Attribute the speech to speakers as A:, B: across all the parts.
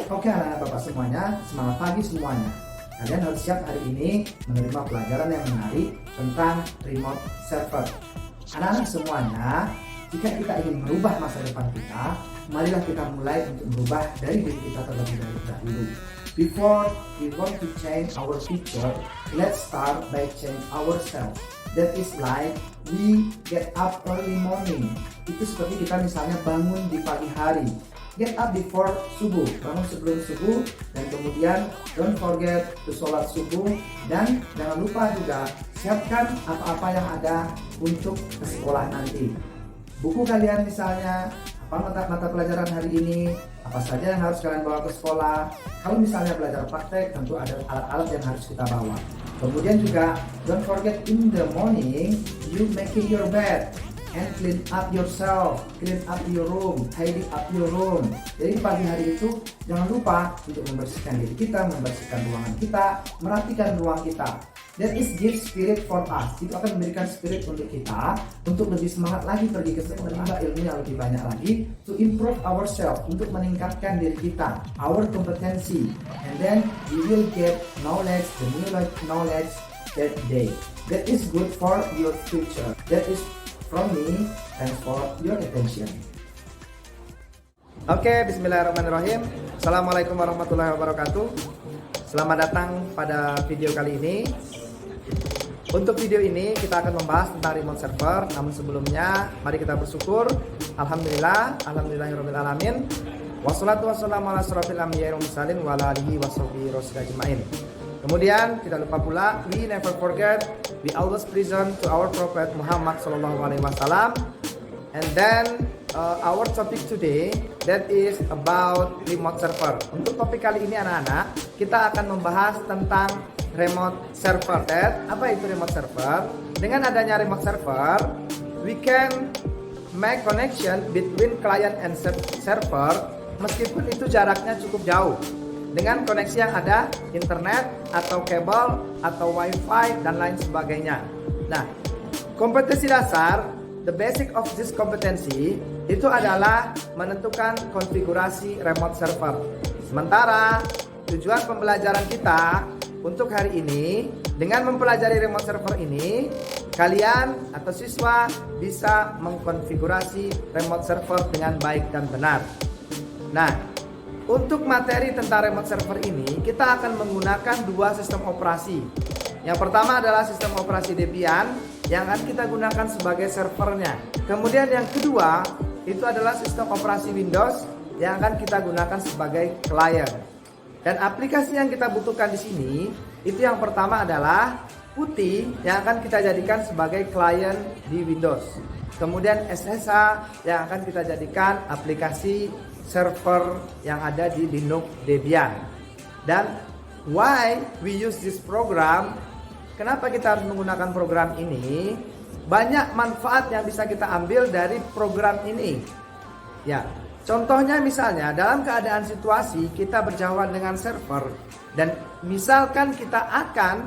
A: Oke anak-anak Bapak semuanya, semangat pagi semuanya. Kalian harus siap hari ini menerima pelajaran yang menarik tentang remote server. Anak-anak semuanya, jika kita ingin merubah masa depan kita, marilah kita mulai untuk merubah dari diri kita terlebih dahulu. Before we want to change our future, let's start by change ourselves. That is like we get up early morning. Itu seperti kita misalnya bangun di pagi hari. Get up before subuh, bangun sebelum subuh, dan kemudian don't forget to sholat subuh, dan jangan lupa juga siapkan apa-apa yang ada untuk ke sekolah nanti. Buku kalian misalnya, apa mata pelajaran hari ini, apa saja yang harus kalian bawa ke sekolah. Kalau misalnya belajar praktek, tentu ada alat-alat yang harus kita bawa. Kemudian juga don't forget in the morning you making your bed and clean up yourself, clean up your room, tidy up your room. Jadi pagi hari itu jangan lupa untuk membersihkan diri kita, membersihkan ruangan kita, merapikan ruang kita. That is give spirit for us. Itu akan memberikan spirit untuk kita untuk lebih semangat lagi pergi ke sekolah, menambah ilmu yang lebih banyak lagi, to improve ourselves, untuk meningkatkan diri kita, our competency, and then we will get knowledge, the new knowledge that day. That is good for your future. That is from me. Thanks for your attention. Oke, bismillahirrahmanirrahim. Assalamualaikum warahmatullahi wabarakatuh. Selamat datang pada video kali ini. Untuk video ini kita akan membahas tentang remote server. Namun sebelumnya mari kita bersyukur. Alhamdulillahirabbil alamin. Wassalatu wassalamu ala asrofil anbiya'i wal mursalin wa ala alihi washabihi ajmain. Kemudian tidak lupa pula, we never forget, we always present to our Prophet Muhammad sallallahu alaihi wasallam. And then our topic today, that is about remote server. Untuk topik kali ini anak-anak, kita akan membahas tentang remote server. Apa itu remote server? Dengan adanya remote server, we can make connection between client and server meskipun itu jaraknya cukup jauh. Dengan koneksi yang ada internet atau kabel atau wifi dan lain sebagainya. Nah, kompetensi dasar, the basic of this competency itu adalah menentukan konfigurasi remote server. Sementara tujuan pembelajaran kita untuk hari ini, dengan mempelajari remote server ini, kalian atau siswa bisa mengkonfigurasi remote server dengan baik dan benar. Nah, untuk materi tentang remote server ini, kita akan menggunakan dua sistem operasi. Yang pertama adalah sistem operasi Debian yang akan kita gunakan sebagai servernya. Kemudian yang kedua, itu adalah sistem operasi Windows yang akan kita gunakan sebagai client. Dan aplikasi yang kita butuhkan di sini, itu yang pertama adalah PuTTY yang akan kita jadikan sebagai client di Windows. Kemudian SSH yang akan kita jadikan aplikasi server yang ada di Linux Debian. Dan why we use this program? Kenapa kita harus menggunakan program ini? Banyak manfaat yang bisa kita ambil dari program ini. Ya, contohnya misalnya dalam keadaan situasi kita berjauhan dengan server dan misalkan kita akan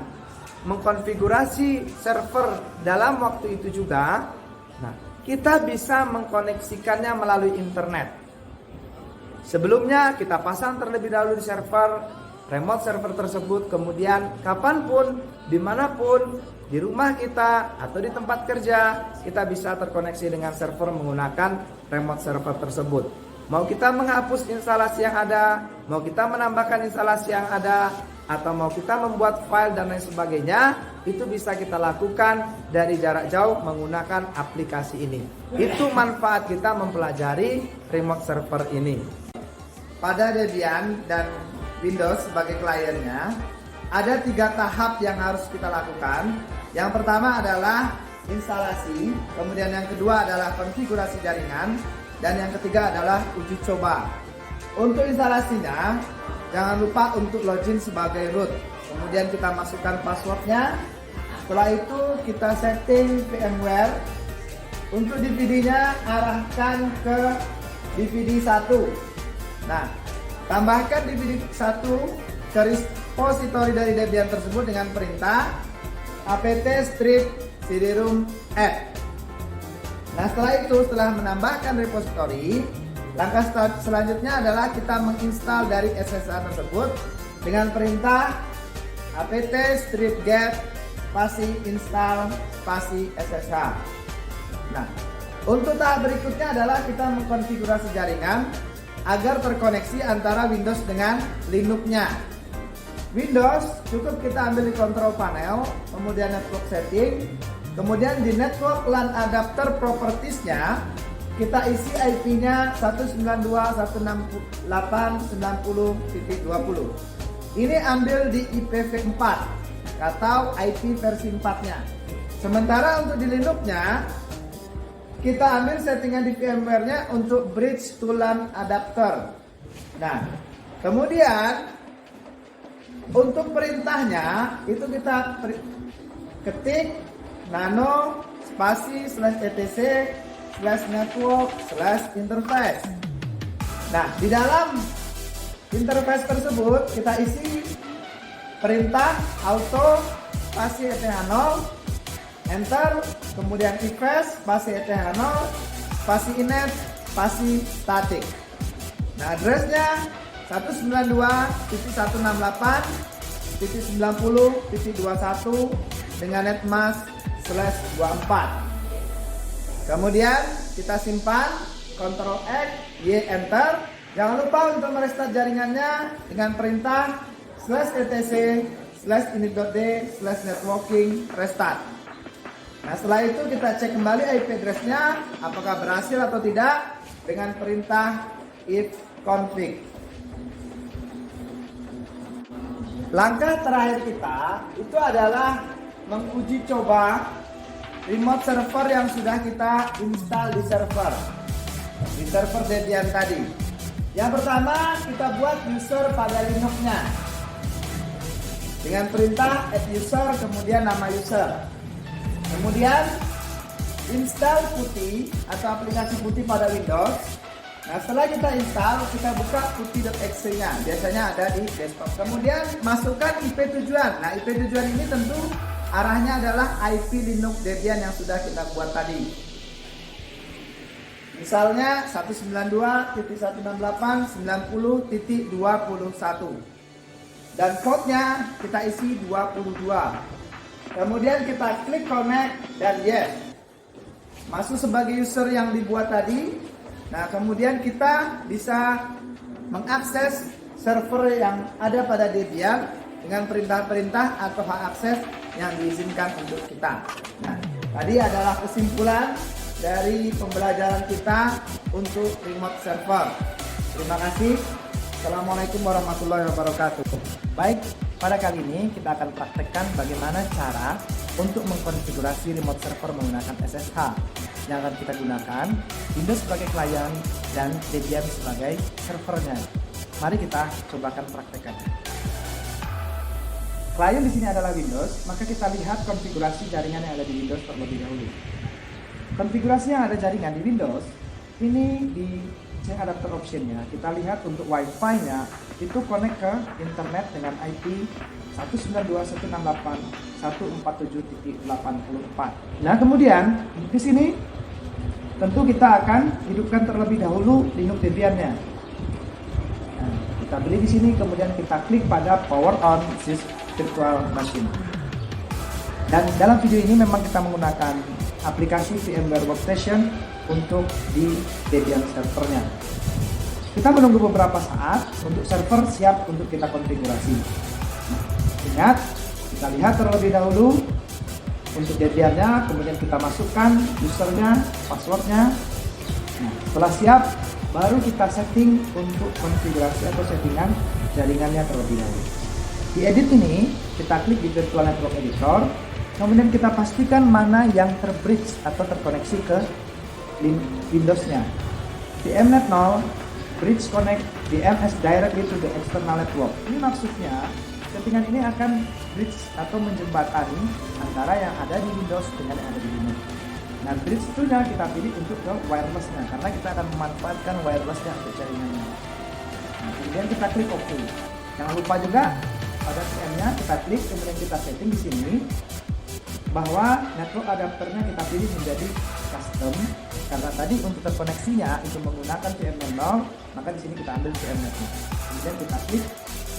A: mengkonfigurasi server dalam waktu itu juga, nah, kita bisa mengkoneksikannya melalui internet. Sebelumnya kita pasang terlebih dahulu di server, remote server tersebut, kemudian kapanpun, dimanapun, di rumah kita atau di tempat kerja, kita bisa terkoneksi dengan server menggunakan remote server tersebut. Mau kita menghapus instalasi yang ada, mau kita menambahkan instalasi yang ada, atau mau kita membuat file dan lain sebagainya, itu bisa kita lakukan dari jarak jauh menggunakan aplikasi ini. Itu manfaat kita mempelajari remote server ini. Pada Debian dan Windows sebagai kliennya, ada 3 tahap yang harus kita lakukan. Yang pertama adalah instalasi, kemudian yang kedua adalah konfigurasi jaringan, dan yang ketiga adalah uji coba. Untuk instalasinya, jangan lupa untuk login sebagai root. Kemudian kita masukkan passwordnya. Setelah itu kita setting VMware. Untuk DVD-nya arahkan ke DVD 1. Nah, tambahkan DVD 1 ke repository dari Debian tersebut dengan perintah apt strip cd-rom app. Nah, setelah menambahkan repository, Langkah selanjutnya adalah kita menginstal dari SSH tersebut dengan perintah apt strip get spasi install spasi SSH. Nah, untuk tahap berikutnya adalah kita mengkonfigurasi jaringan agar terkoneksi antara Windows dengan Linux-nya. Windows cukup kita ambil di control panel, kemudian network setting, kemudian di network LAN adapter properties-nya kita isi IP-nya 192.168.90.20. Ini ambil di IPv4 atau IP versi 4-nya. Sementara untuk di Linux-nya kita ambil settingan di VMware-nya untuk bridge to LAN adapter. Nah, kemudian untuk perintahnya itu kita ketik nano spasi /etc /network/interface. Nah, di dalam interface tersebut kita isi perintah auto spasi eth0 enter, kemudian ifs spasi eth0 spasi inet spasi static. Nah, addressnya 192.168.90.21 dengan netmask/24. Kemudian kita simpan, Ctrl X, Y enter. Jangan lupa untuk merestart jaringannya dengan perintah /etc/init.d/networking restart. Nah, setelah itu kita cek kembali IP address-nya apakah berhasil atau tidak dengan perintah ifconfig. Langkah terakhir kita itu adalah menguji coba remote server yang sudah kita install di server Debian tadi. Yang pertama kita buat user pada Linux-nya dengan perintah add user kemudian nama user. Kemudian install PuTTY atau aplikasi PuTTY pada Windows. Nah, setelah kita install, kita buka putty.exe-nya. Biasanya ada di desktop. Kemudian masukkan IP tujuan. Nah, IP tujuan ini tentu arahnya adalah IP Linux Debian yang sudah kita buat tadi. Misalnya 192.168.90.21. Dan code-nya kita isi 22. Kemudian kita klik connect dan yes. Masuk sebagai user yang dibuat tadi. Nah, kemudian kita bisa mengakses server yang ada pada Debian dengan perintah-perintah atau hak akses yang diizinkan untuk kita. Nah, tadi adalah kesimpulan dari pembelajaran kita untuk remote server. Terima kasih. Assalamualaikum warahmatullahi wabarakatuh. Baik, pada kali ini kita akan praktekkan bagaimana cara untuk mengkonfigurasi remote server menggunakan SSH yang akan kita gunakan Windows sebagai klien dan Debian sebagai servernya. Mari kita cobakan praktekkan. Klien di sini adalah Windows, maka kita lihat konfigurasi jaringan yang ada di Windows terlebih dahulu. Konfigurasi yang ada jaringan di Windows ini di change adapter option-nya. Kita lihat untuk Wi-Fi-nya itu connect ke internet dengan IP 192.168.147.84. Nah, kemudian di sini tentu kita akan hidupkan terlebih dahulu Linux Debian-nya. Nah, kita beli di sini, kemudian kita klik pada Power On This Virtual Machine. Dan dalam video ini memang kita menggunakan aplikasi VMware Workstation untuk di Debian servernya. Kita menunggu beberapa saat untuk server siap untuk kita konfigurasi. Nah, ingat, kita lihat terlebih dahulu untuk Debian-nya, kemudian kita masukkan usernya, passwordnya. Nah, setelah siap, baru kita setting untuk konfigurasi atau settingan jaringannya terlebih dahulu. Di edit ini, kita klik di Virtual Network Editor, kemudian kita pastikan mana yang terbridge atau terkoneksi ke Windows-nya. Di Mnet 0, bridge connect DMS directly to the external network. Ini maksudnya settingan ini akan bridge atau menjembatani antara yang ada di Windows dengan yang ada di Linux. Nah, bridge itu kita pilih untuk ke wireless-nya karena kita akan memanfaatkan wireless-nya untuk jaringannya. Nah, kemudian kita klik OK. Jangan lupa juga pada VM-nya kita klik, kemudian kita setting di sini bahwa network adapternya kita pilih menjadi custom. karena tadi untuk terkoneksinya itu menggunakan VMnet 0, maka di sini kita ambil VMnet-nya. Kemudian kita klik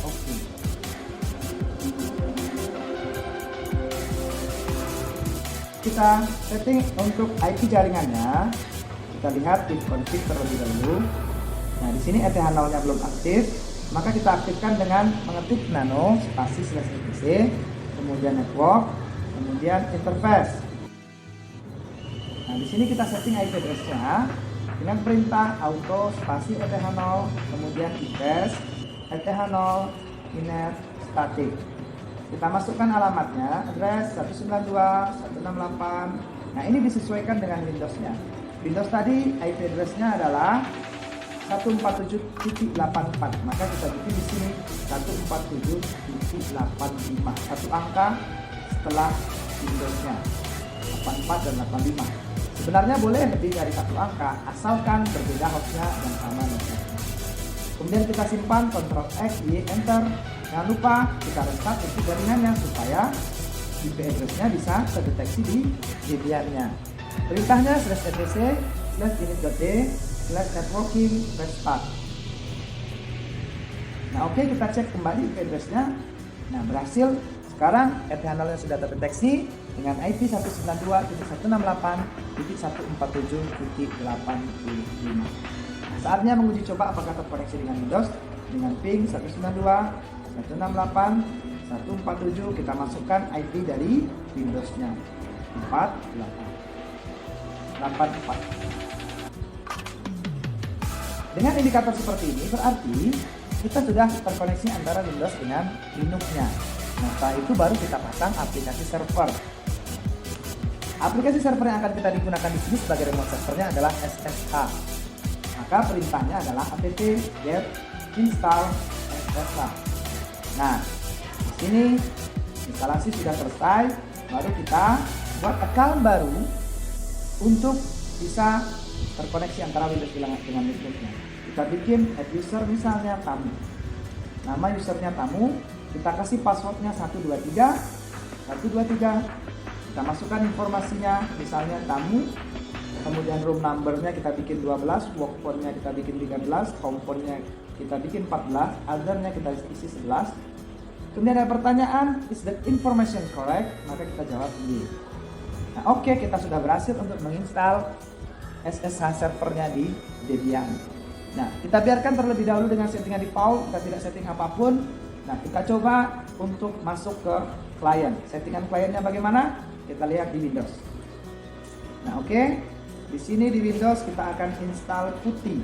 A: OK. Kita setting untuk IP jaringannya. Kita lihat di config terlebih dahulu. Nah, di sini ETH0-nya belum aktif, maka kita aktifkan dengan mengetik nano spasi /etc, kemudian network, kemudian interface. Nah, di sini kita setting IP address-nya dengan perintah auto spasi ETH0, kemudian device ETH0 inet static. Kita masukkan alamatnya, address 192.168. Nah, ini disesuaikan dengan Windows-nya. Windows tadi IP address-nya adalah 147.84, maka kita bikin di sini 147.85, satu angka setelah Windows-nya 84 dan 85. Sebenarnya boleh lebih dari satu angka asalkan berbeda hostnya dan sama networknya. Kemudian kita simpan, Ctrl X, Y, Enter. Jangan lupa kita restart untuk jaringannya supaya IP address-nya bisa terdeteksi di Debian-nya. Perintahnya /etc/init.d/networking restart. Nah, oke, kita cek kembali IP address-nya. Nah, berhasil. Sekarang ETH0-nya sudah terdeteksi dengan IP 192.168.147.85. Saatnya menguji coba apakah terkoneksi dengan Windows dengan ping 192.168.147. Kita masukkan IP dari Windows-nya 4884. Dengan indikator seperti ini berarti kita sudah terkoneksi antara Windows dengan Linux-nya. Nah, setelah itu baru kita pasang aplikasi server. Aplikasi server yang akan kita digunakan di sini sebagai remote servernya adalah SSH. Maka perintahnya adalah apt get install SSH. Nah, di sini instalasi sudah selesai, baru kita buat account baru untuk bisa terkoneksi antara Windows dengan Linux-nya. Kita bikin add user misalnya tamu. Nama usernya tamu, kita kasih passwordnya 123. Kita masukkan informasinya misalnya tamu. Kemudian room numbernya kita bikin 12, work phone-nya kita bikin 13, home phone-nya kita bikin 14, other-nya kita isi 11. Kemudian ada pertanyaan, is that information correct? Maka kita jawab yes. Nah, oke, kita sudah berhasil untuk menginstal SSH servernya di Debian. Nah, kita biarkan terlebih dahulu dengan settingan default, kita tidak setting apapun. Nah, kita coba untuk masuk ke klien. Settingan kliennya bagaimana? Kita lihat di Windows. Nah, oke. Di sini di Windows kita akan install PuTTY.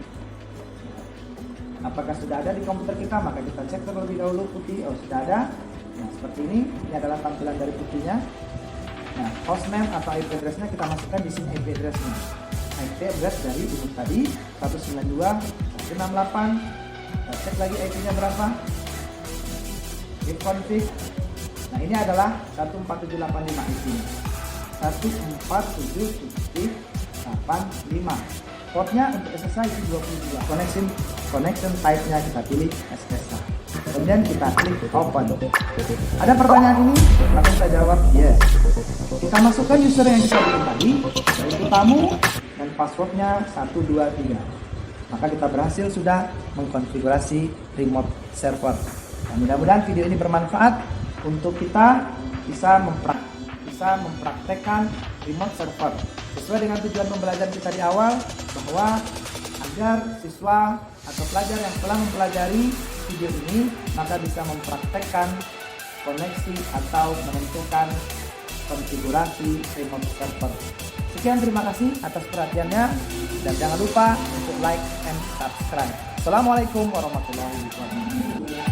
A: Apakah sudah ada di komputer kita? Maka kita cek terlebih dahulu PuTTY. Oh, sudah ada. Nah, seperti ini. Ini adalah tampilan dari PuTTY-nya. Nah, hostname atau IP address-nya kita masukkan di sini IP address-nya. IP address dari Windows tadi 192.168. Kita cek lagi IP-nya berapa. Config. Nah, ini adalah 14785 IP-nya. 147.85. Portnya untuk SSH itu 22. Connection type-nya kita pilih SSH. Kemudian kita klik open. Ada pertanyaan ini, langsung kita jawab yes. Kita masukkan user yang kita bikin tadi, yaitu tamu, dan passwordnya 123. Maka kita berhasil sudah mengkonfigurasi remote server. Nah, mudah-mudahan video ini bermanfaat untuk kita bisa mempraktekkan remote server sesuai dengan tujuan pembelajaran kita di awal, bahwa agar siswa atau pelajar yang telah mempelajari video ini maka bisa mempraktekkan koneksi atau menentukan konfigurasi remote server. Sekian, terima kasih atas perhatiannya dan jangan lupa untuk like and subscribe. Assalamualaikum warahmatullahi wabarakatuh.